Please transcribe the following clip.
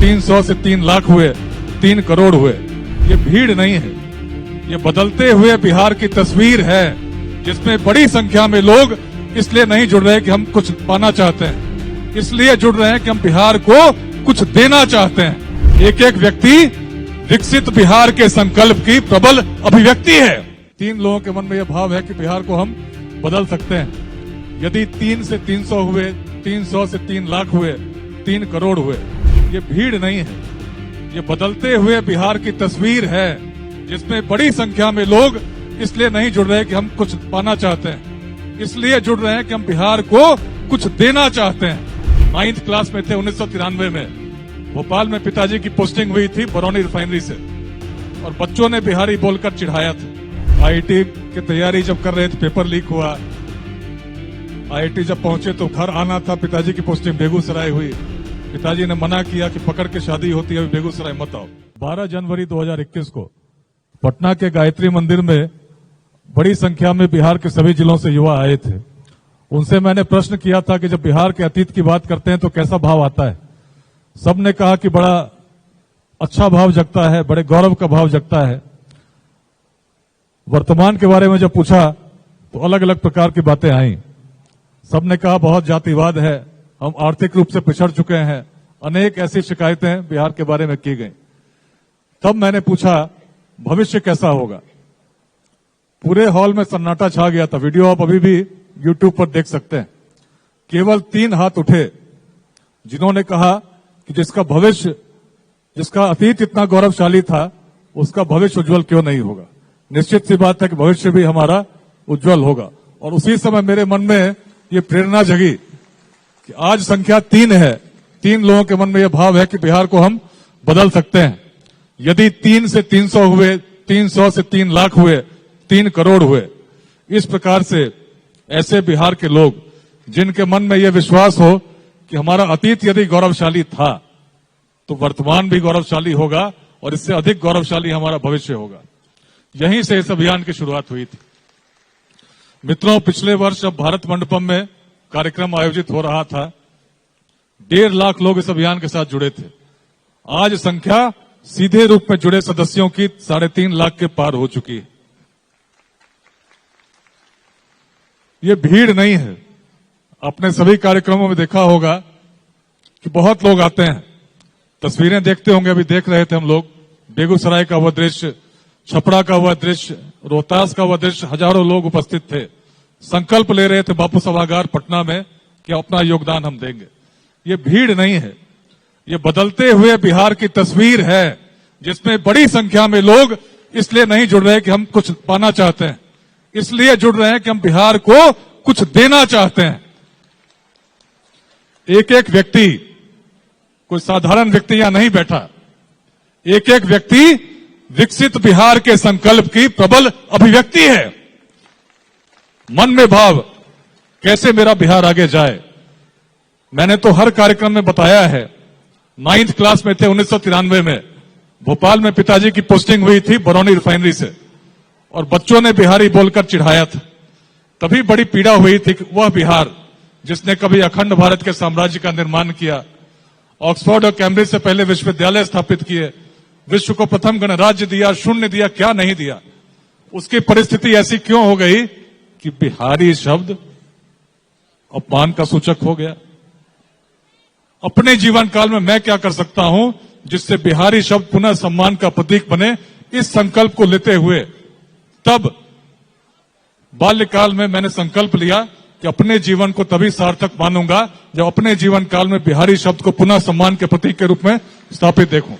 300 से 3 लाख हुए, 3 करोड़ हुए। ये भीड़ नहीं है, ये बदलते हुए बिहार की तस्वीर है, जिसमें बड़ी संख्या में लोग इसलिए नहीं जुड़ रहे कि हम कुछ पाना चाहते हैं, इसलिए जुड़ रहे हैं कि हम बिहार को कुछ देना चाहते हैं। एक एक व्यक्ति विकसित बिहार के संकल्प की प्रबल अभिव्यक्ति है। 3 लोगों के मन में यह भाव है कि बिहार को हम बदल सकते हैं। यदि 3 से 300 हुए, 300 से 3 लाख हुए, 3 करोड़ हुए। ये भीड़ नहीं है, ये बदलते हुए बिहार की तस्वीर है, जिसमें बड़ी संख्या में लोग इसलिए नहीं जुड़ रहे कि हम कुछ पाना चाहते हैं, इसलिए जुड़ रहे हैं कि हम बिहार को कुछ देना चाहते हैं। 9th क्लास में थे 1993 में, भोपाल में पिताजी की पोस्टिंग हुई थी बरौनी रिफाइनरी से, और बच्चों ने बिहारी बोलकर चिढ़ाया था। आईआईटी की तैयारी जब कर रहे थे, पेपर लीक हुआ। आईआईटी जब पहुंचे तो घर आना था, पिताजी की पोस्टिंग बेगूसराय हुई। पिताजी ने मना किया कि पकड़ के शादी होती है, बेगूसराय मत आओ। 12 जनवरी 2021 को पटना के गायत्री मंदिर में बड़ी संख्या में बिहार के सभी जिलों से युवा आए थे। उनसे मैंने प्रश्न किया था कि जब बिहार के अतीत की बात करते हैं तो कैसा भाव आता है। सबने कहा कि बड़ा अच्छा भाव जगता है, बड़े गौरव का भाव जगता है। वर्तमान के बारे में जब पूछा तो अलग अलग प्रकार की बातें आई। सबने कहा बहुत जातिवाद है, हम आर्थिक रूप से पिछड़ चुके हैं, अनेक ऐसी शिकायतें बिहार के बारे में की गई। तब मैंने पूछा भविष्य कैसा होगा। पूरे हॉल में सन्नाटा छा गया था। वीडियो आप अभी भी YouTube पर देख सकते हैं। केवल 3 हाथ उठे जिन्होंने कहा कि जिसका अतीत इतना गौरवशाली था, उसका भविष्य उज्जवल क्यों नहीं होगा। निश्चित सी बात है कि भविष्य भी हमारा उज्जवल होगा। और उसी समय मेरे मन में ये प्रेरणा जगी कि आज संख्या 3 है। 3 लोगों के मन में यह भाव है कि बिहार को हम बदल सकते हैं। यदि 3 से 300 हुए, 300 से 3 लाख हुए, 3 करोड़ हुए। इस प्रकार से ऐसे बिहार के लोग जिनके मन में यह विश्वास हो कि हमारा अतीत यदि गौरवशाली था तो वर्तमान भी गौरवशाली होगा, और इससे अधिक गौरवशाली हमारा भविष्य होगा। यहीं से इस अभियान की शुरुआत हुई थी। मित्रों, पिछले वर्ष जब भारत मंडपम में कार्यक्रम आयोजित हो रहा था, 1.5 लाख लोग इस अभियान के साथ जुड़े थे। आज संख्या सीधे रूप में जुड़े सदस्यों की 3.5 लाख के पार हो चुकी है। ये भीड़ नहीं है। अपने सभी कार्यक्रमों में देखा होगा कि बहुत लोग आते हैं। तस्वीरें देखते होंगे, अभी देख रहे थे हम लोग, बेगूसराय का वह दृश्य, छपरा का वह दृश्य, रोहतास का वह दृश्य। हजारों लोग उपस्थित थे, संकल्प ले रहे थे बापू सभागार पटना में कि अपना योगदान हम देंगे। ये भीड़ नहीं है, ये बदलते हुए बिहार की तस्वीर है, जिसमें बड़ी संख्या में लोग इसलिए नहीं जुड़ रहे कि हम कुछ पाना चाहते हैं, इसलिए जुड़ रहे हैं कि हम बिहार को कुछ देना चाहते हैं। एक एक व्यक्ति, कोई साधारण व्यक्ति यहां नहीं बैठा, एक एक व्यक्ति विकसित बिहार के संकल्प की प्रबल अभिव्यक्ति है। मन में भाव, कैसे मेरा बिहार आगे जाए। मैंने तो हर कार्यक्रम में बताया है। 9th क्लास में थे 1993 में, भोपाल में पिताजी की पोस्टिंग हुई थी बरौनी रिफाइनरी से, और बच्चों ने बिहारी बोलकर चिढ़ाया था। तभी बड़ी पीड़ा हुई थी कि वह बिहार जिसने कभी अखंड भारत के साम्राज्य का निर्माण किया, ऑक्सफोर्ड और कैम्ब्रिज से पहले विश्वविद्यालय स्थापित किए, विश्व को प्रथम गणराज्य दिया, शून्य दिया, क्या नहीं दिया, उसकी परिस्थिति ऐसी क्यों हो गई कि बिहारी शब्द अपमान का सूचक हो गया। अपने जीवन काल में मैं क्या कर सकता हूं जिससे बिहारी शब्द पुनः सम्मान का प्रतीक बने। इस संकल्प को लेते हुए तब बाल्यकाल में मैंने संकल्प लिया कि अपने जीवन को तभी सार्थक मानूंगा जब अपने जीवन काल में बिहारी शब्द को पुनः सम्मान के प्रतीक के रूप में स्थापित देखूं।